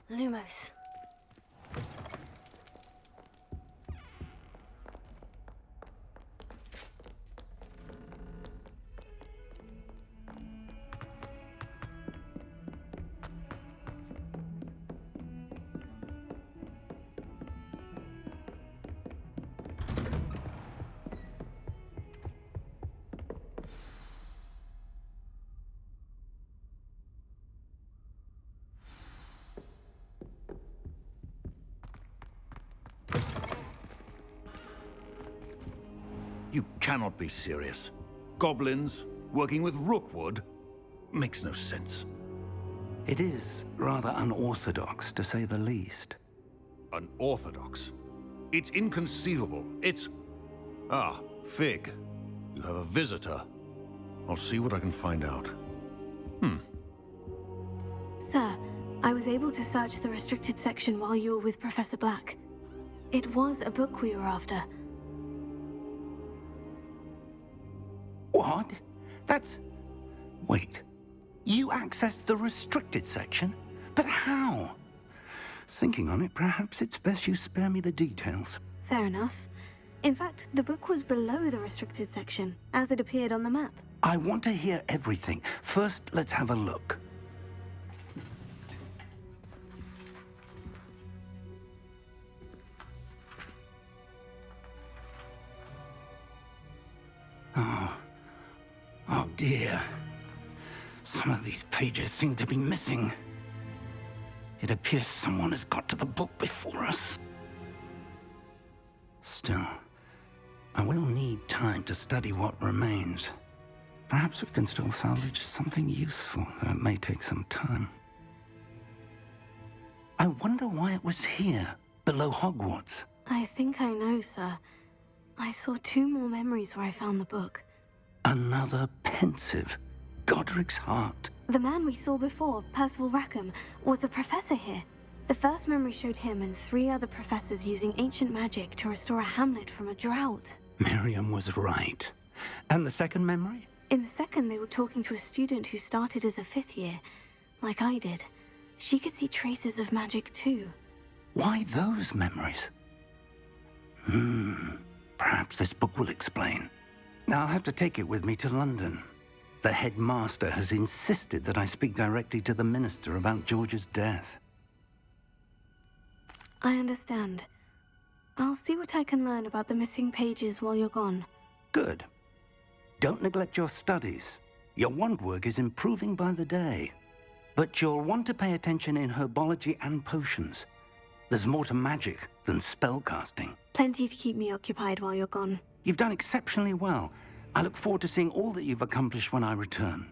Lumos. You cannot be serious. Goblins working with Rookwood? Makes no sense. It is rather unorthodox, to say the least. Unorthodox? It's inconceivable. It's... Ah, Fig. You have a visitor. I'll see what I can find out. Sir, I was able to search the restricted section while you were with Professor Black. It was a book we were after. What? That's... Wait. You accessed the restricted section? But how? Thinking on it, perhaps it's best you spare me the details. Fair enough. In fact, the book was below the restricted section, as it appeared on the map. I want to hear everything. First, let's have a look. Oh dear. Some of these pages seem to be missing. It appears someone has got to the book before us. Still, I will need time to study what remains. Perhaps we can still salvage something useful, though it may take some time. I wonder why it was here, below Hogwarts. I think I know, sir. I saw 2 more memories where I found the book. Another pensive. Godric's heart. The man we saw before, Percival Rackham, was a professor here. The first memory showed him and 3 other professors using ancient magic to restore a hamlet from a drought. Miriam was right. And the second memory? In the second, they were talking to a student who started as a 5th year, like I did. She could see traces of magic too. Why those memories? Perhaps this book will explain. I'll have to take it with me to London. The headmaster has insisted that I speak directly to the minister about George's death. I understand. I'll see what I can learn about the missing pages while you're gone. Good. Don't neglect your studies. Your wand work is improving by the day. But you'll want to pay attention in herbology and potions. There's more to magic than spellcasting. Plenty to keep me occupied while you're gone. You've done exceptionally well. I look forward to seeing all that you've accomplished when I return.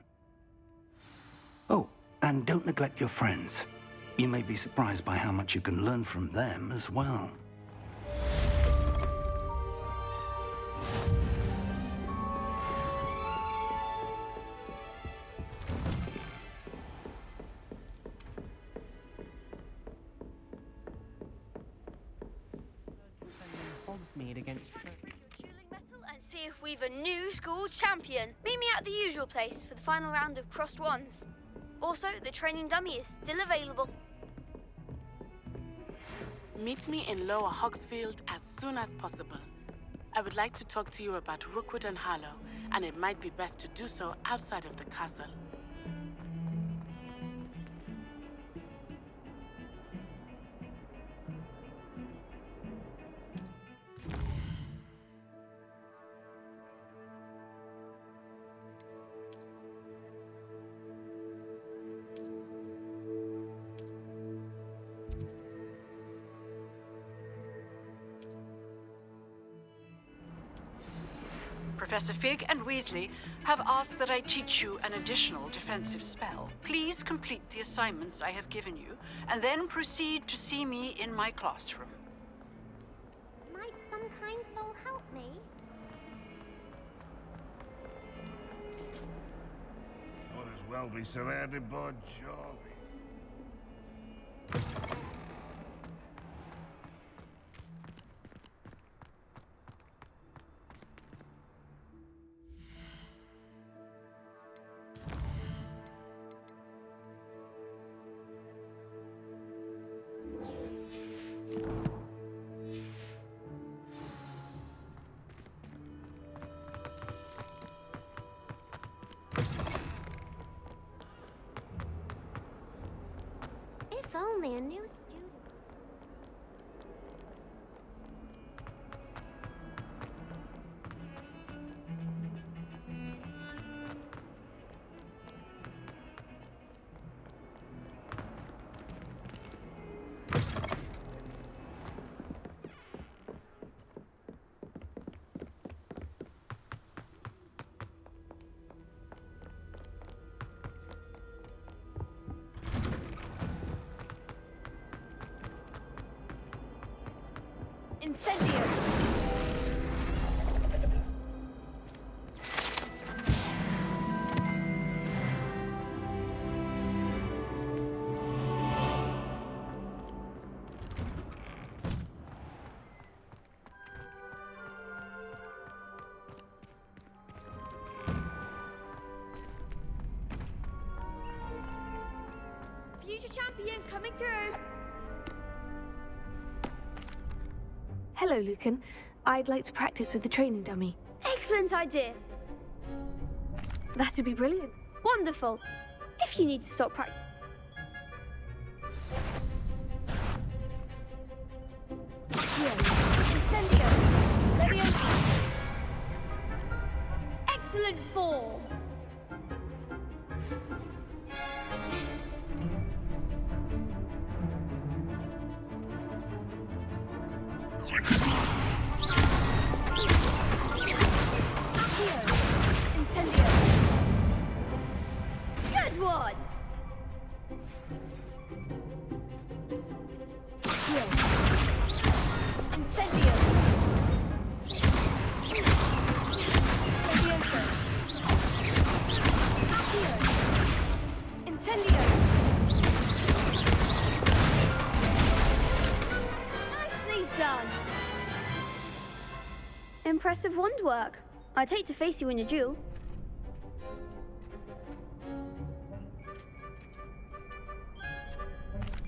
Oh, and don't neglect your friends. You may be surprised by how much you can learn from them as well. See if we've a new school champion. Meet me at the usual place for the final round of crossed wands. Also, the training dummy is still available. Meet me in Lower Hogsfield as soon as possible. I would like to talk to you about Rookwood and Harlow, and it might be best to do so outside of the castle. Professor Fig and Weasley have asked that I teach you an additional defensive spell. Please complete the assignments I have given you, and then proceed to see me in my classroom. Might some kind soul help me? Might as well be surrounded by Jarvis. only a new student. Incendio! Future champion coming through. Hello, Lucan. I'd like to practice with the training dummy. Excellent idea. That'd be brilliant. Wonderful. If you need to stop practice. Incendio! Leviosa! Excellent form. Incendio! Good one. Incendio! Leviosa! Incendio! Nicely done. Impressive wand work. I'd hate to face you in a duel.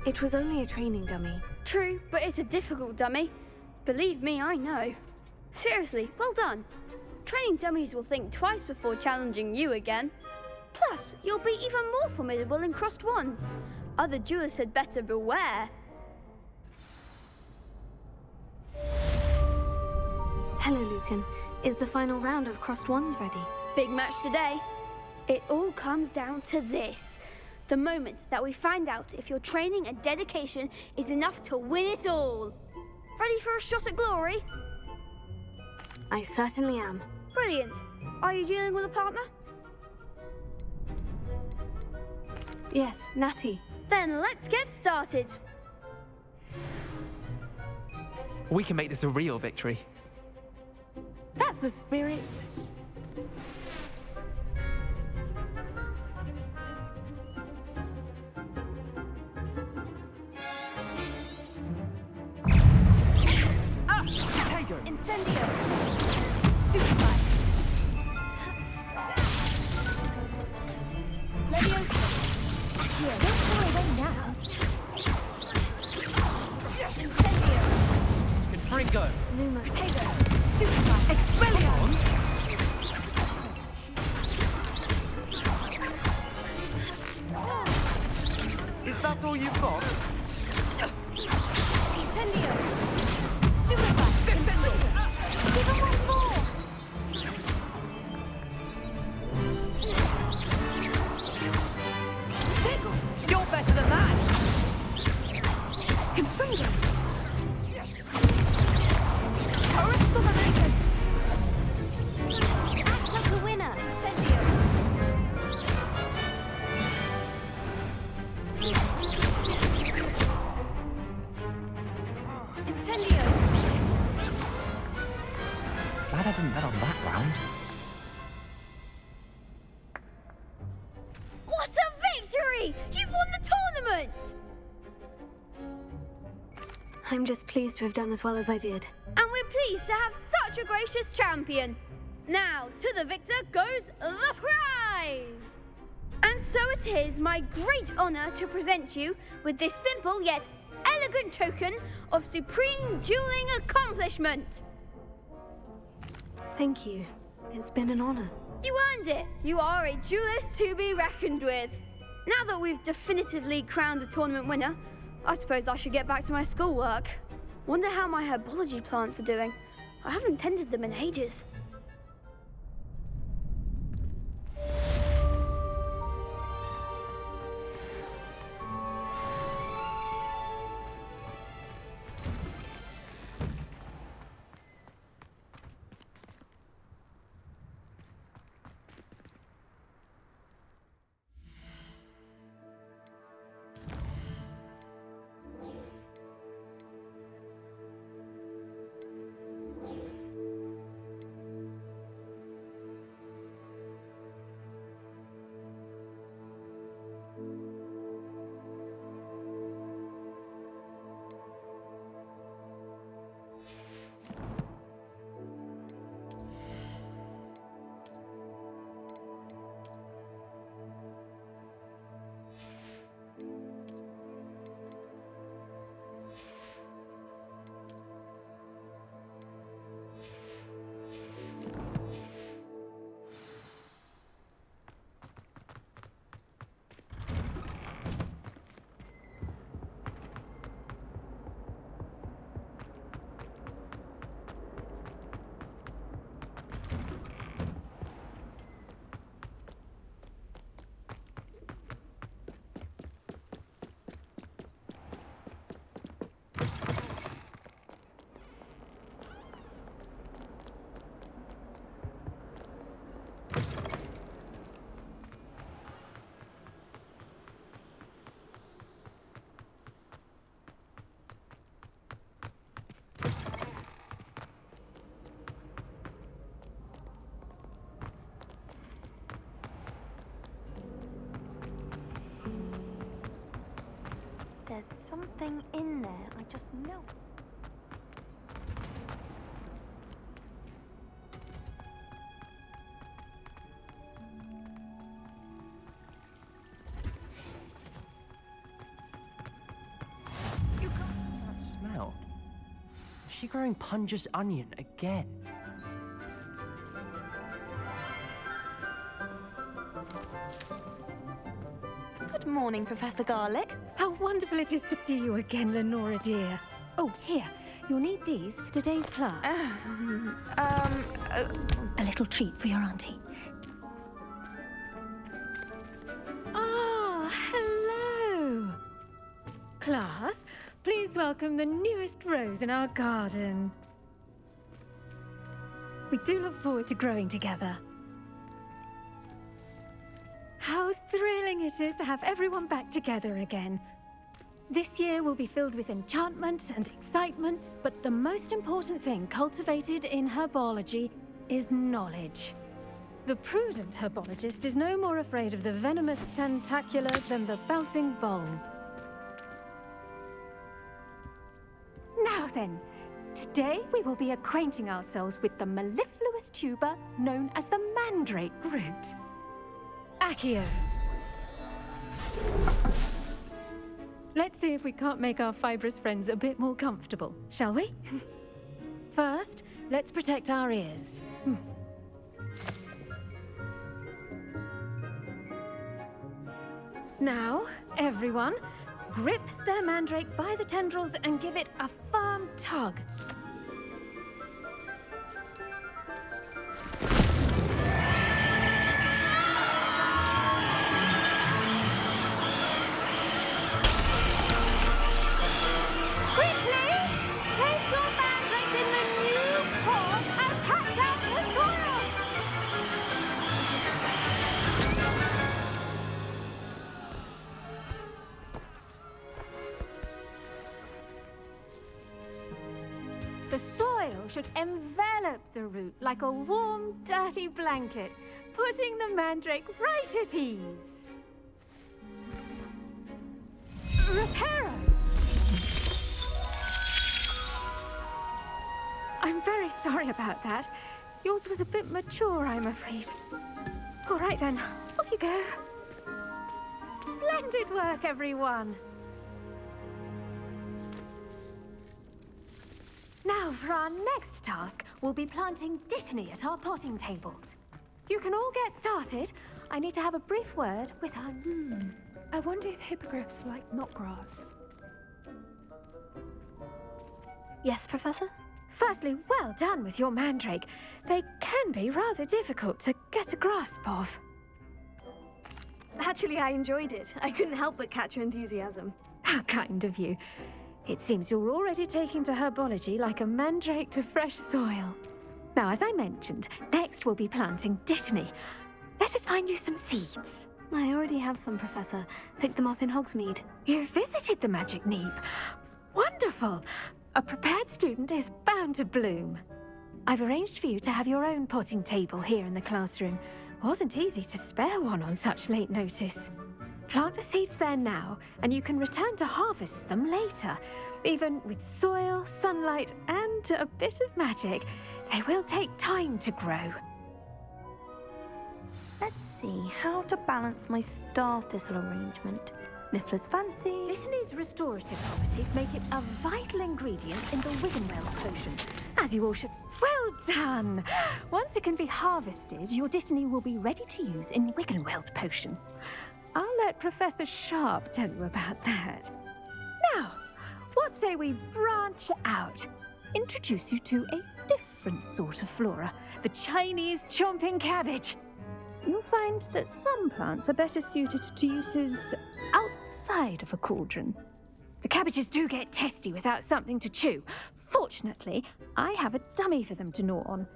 It was only a training dummy. True, but it's a difficult dummy. Believe me, I know. Seriously, well done. Training dummies will think twice before challenging you again. Plus, you'll be even more formidable in crossed wands. Other duelists had better beware. Hello, Lucan. Is the final round of crossed wands ready? Big match today. It all comes down to this. The moment that we find out if your training and dedication is enough to win it all. Ready for a shot at glory? I certainly am. Brilliant. Are you dealing with a partner? Yes, Natty. Then let's get started. We can make this a real victory. That's the spirit. Incendio! Stupefy! Leviosa! Here, don't fly away now! Incendio! Confringo! Luma! Potato! Stupefy! Expelliarmus! Is that all you've got? Incendio! Stupefy! Descendo! Give him one more! Potato! You're better than that! Confringo! Arresto the Dragon! Act like a winner! Incendio! Incendio! Glad I didn't bet on that round. What a victory! You've won the tournament! I'm just pleased to have done as well as I did. And we're pleased to have such a gracious champion. Now, to the victor goes the prize! And so it is my great honor to present you with this simple yet elegant token of supreme dueling accomplishment. Thank you. It's been an honor. You earned it. You are a duelist to be reckoned with. Now that we've definitively crowned the tournament winner, I suppose I should get back to my schoolwork. Wonder how my herbology plants are doing. I haven't tended them in ages. There's something in there, I just know. You got that smell. Is she growing Punja's onion again? Good morning, Professor Garlic. How wonderful it is to see you again, Lenora dear. Oh, here. You'll need these for today's class. A little treat for your auntie. Ah, hello. Class, please welcome the newest rose in our garden. We do look forward to growing together. How thrilling it is to have everyone back together again. This year will be filled with enchantment and excitement, but the most important thing cultivated in herbology is knowledge. The prudent herbologist is no more afraid of the venomous tentacula than the bouncing bulb. Now then, today we will be acquainting ourselves with the mellifluous tuber known as the mandrake root. Accio. Let's see if we can't make our fibrous friends a bit more comfortable, shall we? First, let's protect our ears. Now, everyone, grip their mandrake by the tendrils and give it a firm tug. The soil should envelop the root like a warm, dirty blanket, putting the mandrake right at ease. Reparo! I'm very sorry about that. Yours was a bit mature, I'm afraid. All right then, off you go. Splendid work, everyone. Now, for our next task, we'll be planting dittany at our potting tables. You can all get started. I need to have a brief word with our... I wonder if hippogriffs like knotgrass. Yes, Professor? Firstly, well done with your mandrake. They can be rather difficult to get a grasp of. Actually, I enjoyed it. I couldn't help but catch your enthusiasm. How kind of you. It seems you're already taking to herbology like a mandrake to fresh soil. Now, as I mentioned, next we'll be planting dittany. Let us find you some seeds. I already have some, Professor. Picked them up in Hogsmeade. You visited the Magic Neep. Wonderful! A prepared student is bound to bloom. I've arranged for you to have your own potting table here in the classroom. Wasn't easy to spare one on such late notice. Plant the seeds there now, and you can return to harvest them later. Even with soil, sunlight, and a bit of magic, they will take time to grow. Let's see how to balance my star thistle arrangement. Niffler's fancy. Dittany's restorative properties make it a vital ingredient in the Wiggenweld potion, as you all should... Well done! Once it can be harvested, your Dittany will be ready to use in Wiggenweld potion. I'll let Professor Sharp tell you about that. Now, what say we branch out? Introduce you to a different sort of flora, the Chinese chomping cabbage. You'll find that some plants are better suited to uses outside of a cauldron. The cabbages do get testy without something to chew. Fortunately, I have a dummy for them to gnaw on.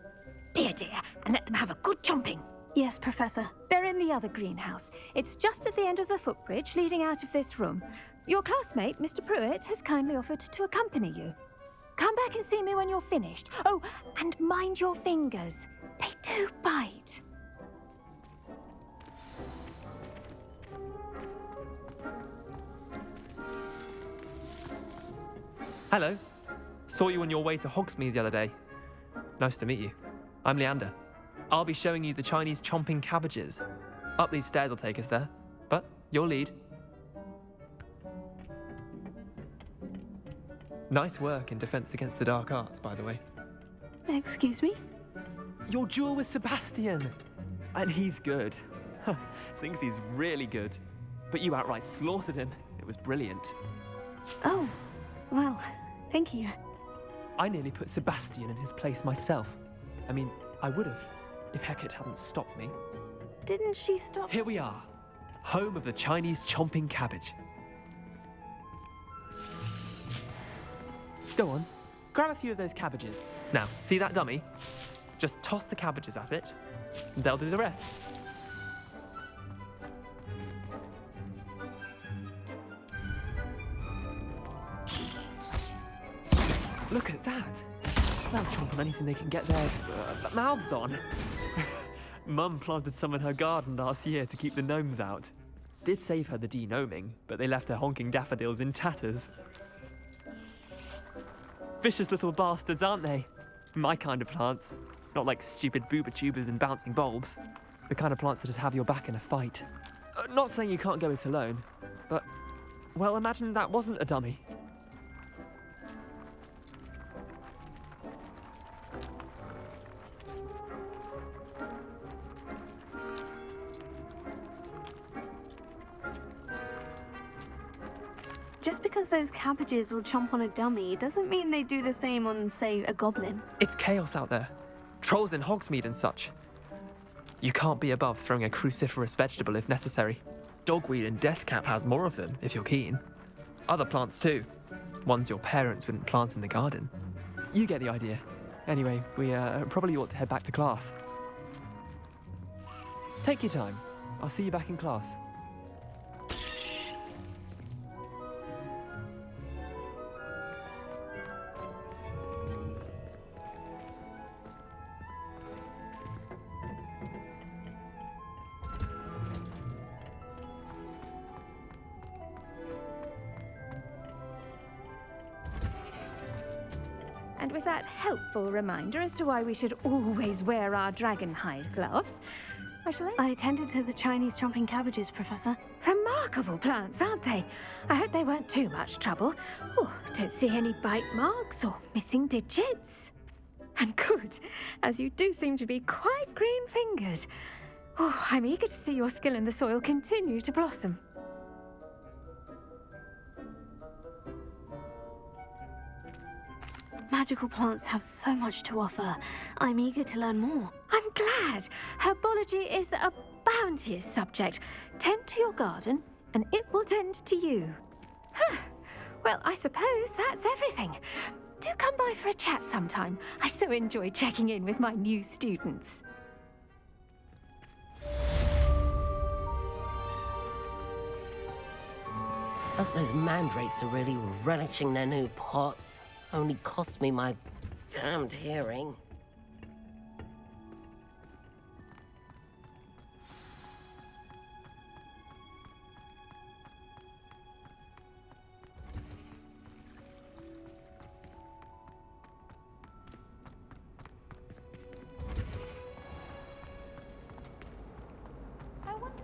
Be a dear and let them have a good chomping. Yes, Professor. They're in the other greenhouse. It's just at the end of the footbridge leading out of this room. Your classmate, Mr. Pruitt, has kindly offered to accompany you. Come back and see me when you're finished. Oh, and mind your fingers. They do bite. Hello. Saw you on your way to Hogsmeade the other day. Nice to meet you. I'm Leander. I'll be showing you the Chinese chomping cabbages. Up these stairs will take us there, but your lead. Nice work in Defense Against the Dark Arts, by the way. Excuse me? Your duel with Sebastian! And he's good. Thinks he's really good. But you outright slaughtered him. It was brilliant. Oh, well, thank you. I nearly put Sebastian in his place myself. I mean, I would have, if Hecate hadn't stopped me. Didn't she stop? Here we are, home of the Chinese chomping cabbage. Go on, grab a few of those cabbages. Now, see that dummy? Just toss the cabbages at it, and they'll do the rest. Look at that. They'll chomp on anything they can get their mouths on. Mum planted some in her garden last year to keep the gnomes out. Did save her the de-gnoming, but they left her honking daffodils in tatters. Vicious little bastards, aren't they? My kind of plants. Not like stupid booba tubers and bouncing bulbs. The kind of plants that just have your back in a fight. Not saying you can't go it alone, but, well, imagine that wasn't a dummy. Just because those cabbages will chomp on a dummy doesn't mean they do the same on, say, a goblin. It's chaos out there. Trolls in Hogsmeade and such. You can't be above throwing a cruciferous vegetable if necessary. Dogweed and deathcap has more of them, if you're keen. Other plants too. Ones your parents wouldn't plant in the garden. You get the idea. Anyway, we probably ought to head back to class. Take your time. I'll see you back in class. And with that helpful reminder as to why we should always wear our dragon hide gloves, I tended to the Chinese chomping cabbages, Professor. Remarkable plants, aren't they? I hope they weren't too much trouble. Oh, don't see any bite marks or missing digits. And good, as you do seem to be quite green-fingered. Oh, I'm eager to see your skill in the soil continue to blossom. magical plants have so much to offer. I'm eager to learn more. I'm glad. Herbology is a bounteous subject. Tend to your garden, and it will tend to you. Huh. Well, I suppose that's everything. Do come by for a chat sometime. I so enjoy checking in with my new students. Hope those mandrakes are really relishing their new pots. Only cost me my damned hearing.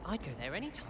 I'd go there anytime.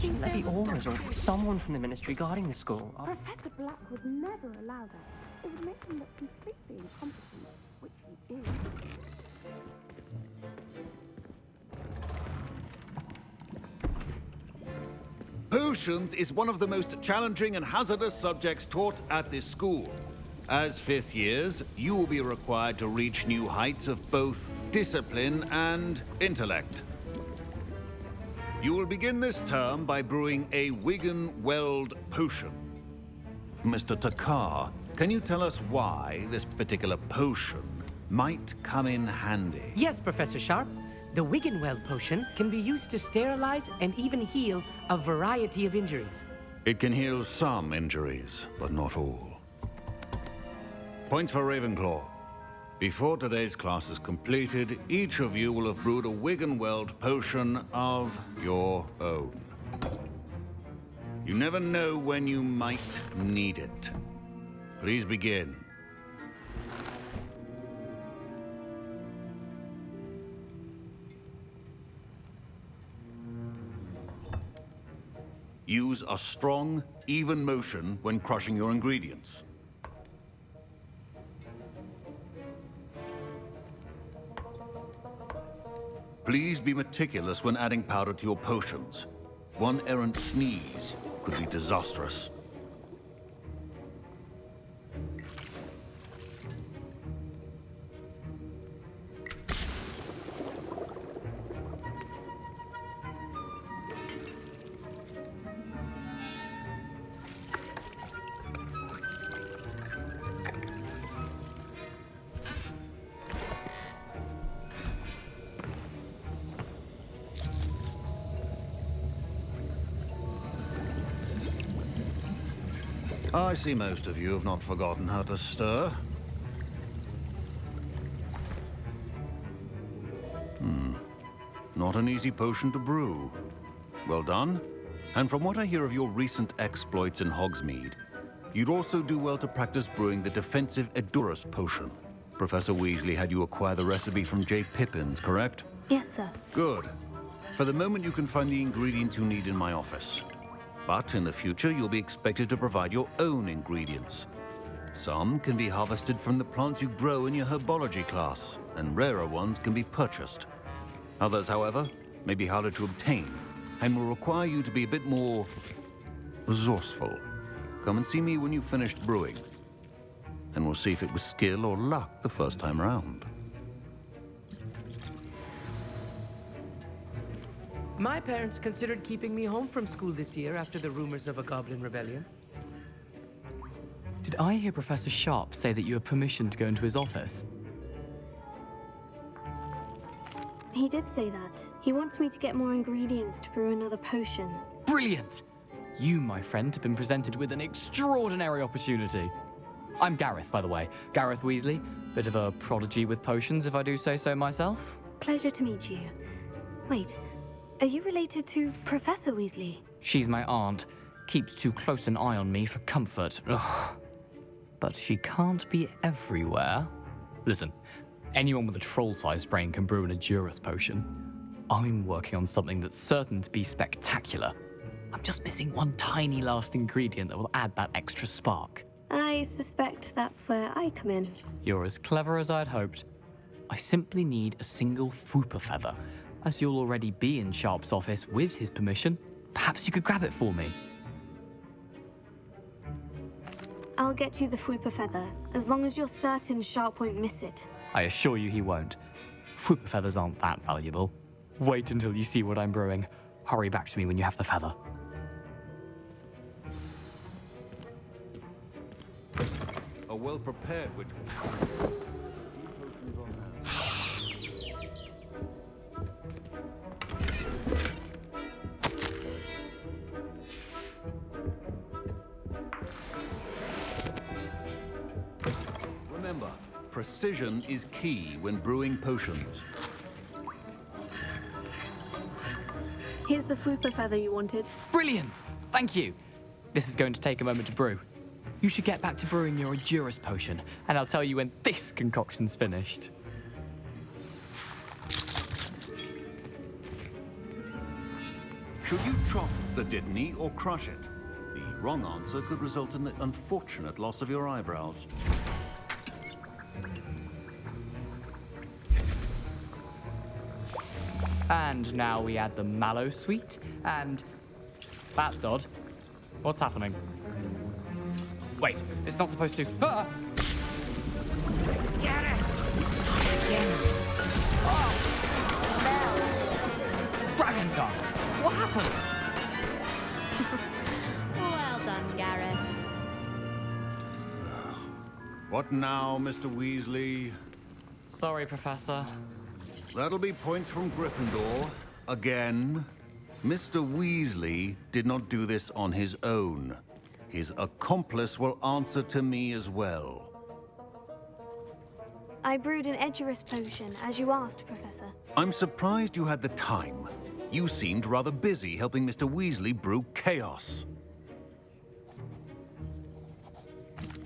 Shouldn't there be aurors or someone from the ministry guarding the school? Professor Black would never allow that. It would make him look completely incompetent, which he is. Potions is one of the most challenging and hazardous subjects taught at this school. As fifth years, you will be required to reach new heights of both discipline and intellect. You will begin this term by brewing a Wigan-Weld potion. Mr. Takar, can you tell us why this particular potion might come in handy? Yes, Professor Sharp. The Wigan-Weld potion can be used to sterilize and even heal a variety of injuries. It can heal some injuries, but not all. Points for Ravenclaw. Before today's class is completed, each of you will have brewed a Wigan-Weld potion of your own. You never know when you might need it. Please begin. Use a strong, even motion when crushing your ingredients. Please be meticulous when adding powder to your potions. One errant sneeze could be disastrous. I see most of you have not forgotten how to stir. Not an easy potion to brew. Well done. And from what I hear of your recent exploits in Hogsmeade, you'd also do well to practice brewing the defensive Edurus potion. Professor Weasley had you acquire the recipe from J. Pippins, correct? Yes, sir. Good. For the moment, you can find the ingredients you need in my office. But in the future, you'll be expected to provide your own ingredients. Some can be harvested from the plants you grow in your herbology class, and rarer ones can be purchased. Others, however, may be harder to obtain, and will require you to be a bit more resourceful. Come and see me when you've finished brewing, and we'll see if it was skill or luck the first time around. My parents considered keeping me home from school this year after the rumors of a goblin rebellion. Did I hear Professor Sharp say that you have permission to go into his office? He did say that. He wants me to get more ingredients to brew another potion. Brilliant! You, my friend, have been presented with an extraordinary opportunity. I'm Gareth, by the way. Gareth Weasley. Bit of a prodigy with potions, if I do say so myself. Pleasure to meet you. Wait, are you related to Professor Weasley? She's my aunt. Keeps too close an eye on me for comfort. Ugh. But she can't be everywhere. Listen, anyone with a troll-sized brain can brew an Edurus potion. I'm working on something that's certain to be spectacular. I'm just missing one tiny last ingredient that will add that extra spark. I suspect that's where I come in. You're as clever as I'd hoped. I simply need a single Fwooper feather. As you'll already be in Sharp's office with his permission, perhaps you could grab it for me. I'll get you the Fwooper feather, as long as you're certain Sharp won't miss it. I assure you he won't. Fwooper feathers aren't that valuable. Wait until you see what I'm brewing. Hurry back to me when you have the feather. A well-prepared witch. Remember, precision is key when brewing potions. Here's the Fwooper feather you wanted. Brilliant! Thank you. This is going to take a moment to brew. You should get back to brewing your Edurus potion, and I'll tell you when this concoction's finished. Should you chop the Dittany or crush it? The wrong answer could result in the unfortunate loss of your eyebrows. And now we add the mallow sweet, and... That's odd. What's happening? Wait, it's not supposed to... Ah! Get it! Dragon tongue! What happened? Well done, Gareth. What now, Mr. Weasley? Sorry, Professor. That'll be points from Gryffindor. Again. Mr. Weasley did not do this on his own. His accomplice will answer to me as well. I brewed an Edurus potion, as you asked, Professor. I'm surprised you had the time. You seemed rather busy helping Mr. Weasley brew chaos.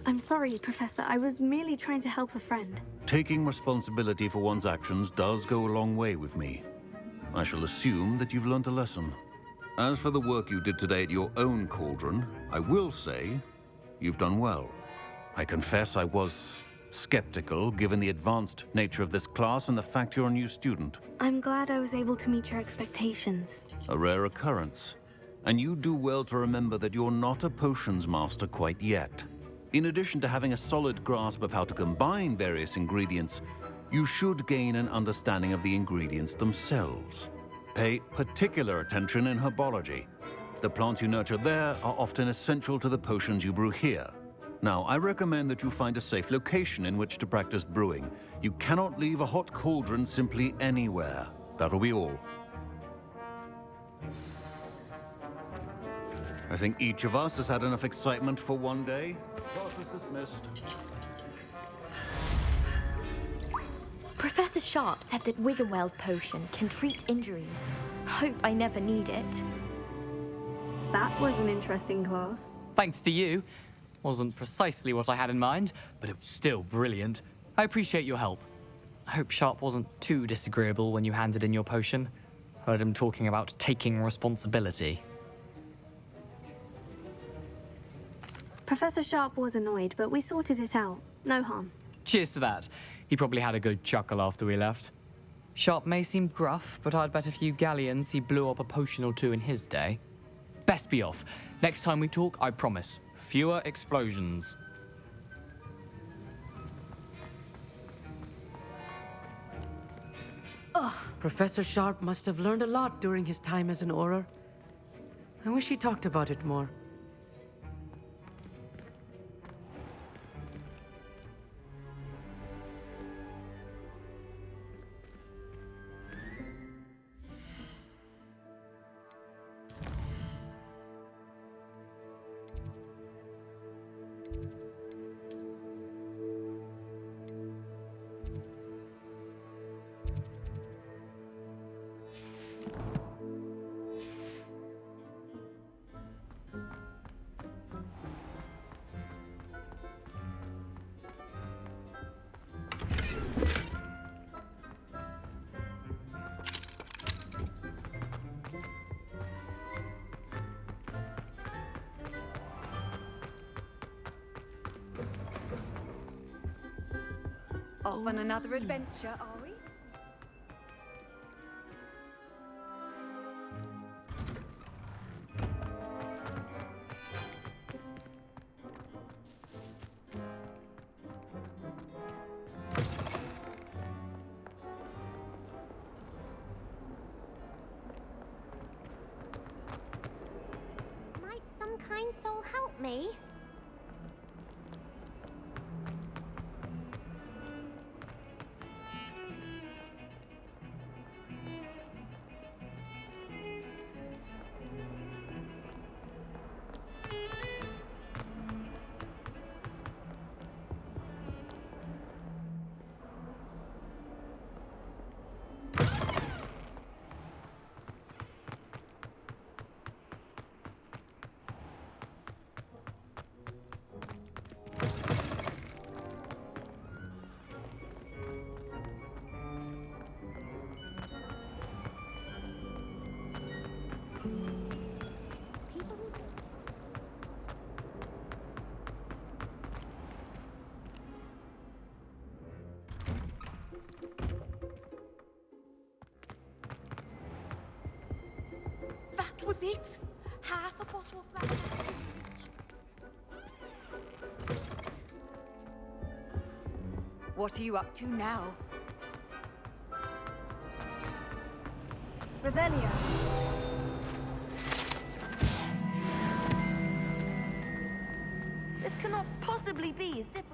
I'm sorry, Professor. I was merely trying to help a friend. Taking responsibility for one's actions does go a long way with me. I shall assume that you've learnt a lesson. As for the work you did today at your own cauldron, I will say you've done well. I confess I was skeptical, given the advanced nature of this class and the fact you're a new student. I'm glad I was able to meet your expectations. A rare occurrence. And you do well to remember that you're not a potions master quite yet. In addition to having a solid grasp of how to combine various ingredients, you should gain an understanding of the ingredients themselves. Pay particular attention in herbology. The plants you nurture there are often essential to the potions you brew here. Now, I recommend that you find a safe location in which to practice brewing. You cannot leave a hot cauldron simply anywhere. That'll be all. I think each of us has had enough excitement for one day. Class is dismissed. Professor Sharp said that Wiggenweld potion can treat injuries. Hope I never need it. That was an interesting class. Thanks to you. Wasn't precisely what I had in mind, but it was still brilliant. I appreciate your help. I hope Sharp wasn't too disagreeable when you handed in your potion. Heard him talking about taking responsibility. Professor Sharp was annoyed, but we sorted it out. No harm. Cheers to that. He probably had a good chuckle after we left. Sharp may seem gruff, but I'd bet a few galleons he blew up a potion or two in his day. Best be off. Next time we talk, I promise, fewer explosions. Ugh. Professor Sharp must have learned a lot during his time as an Auror. I wish he talked about it more. Off on another adventure, are we? Might some kind soul help me? That was it! Half a bottle of black. What are you up to now? Revelio. This cannot possibly be his dipper.